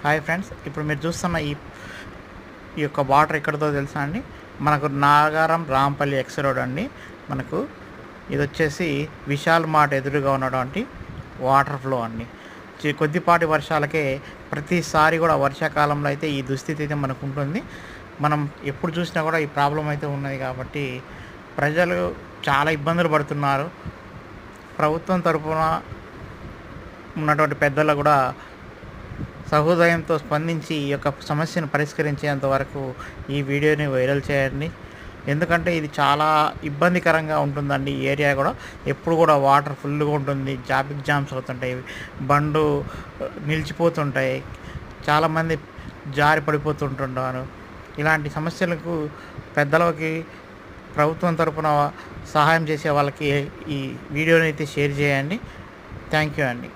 Hi friends, ఇప్పుడు మీరు చూస్తున్న ఈ యొక్క వాటర్ ఎక్కడితో తెలుసా అండి? మనకు నాగారం రాంపల్లి ఎక్స్ రోడ్ అండి. మనకు ఇది వచ్చేసి విశాల్ మార్ట్ ఎదురుగా ఉన్నటువంటి వాటర్ ఫ్లో అండి. కొద్దిపాటి వర్షాలకే ప్రతిసారి కూడా వర్షాకాలంలో అయితే ఈ దుస్థితి అయితే మనకు ఉంటుంది. మనం ఎప్పుడు చూసినా కూడా ఈ ప్రాబ్లం అయితే ఉన్నది కాబట్టి ప్రజలు చాలా ఇబ్బందులు పడుతున్నారు. ప్రభుత్వం తరఫున ఉన్నటువంటి పెద్దలు కూడా సహృదయంతో స్పందించి ఈ యొక్క సమస్యను పరిష్కరించేంత వరకు ఈ వీడియోని వైరల్ చేయండి. ఎందుకంటే ఇది చాలా ఇబ్బందికరంగా ఉంటుందండి. ఈ ఏరియా కూడా ఎప్పుడు కూడా వాటర్ ఫుల్గా ఉంటుంది, ట్రాఫిక్ జామ్స్ అవుతుంటాయి, బండ్లు నిలిచిపోతుంటాయి, చాలామంది జారి పడిపోతుంటున్నారు. ఇలాంటి సమస్యలకు పెద్దలకి ప్రభుత్వం తరపున సహాయం చేసే వాళ్ళకి ఈ వీడియోని అయితే షేర్ చేయండి. థ్యాంక్ యూ అండి.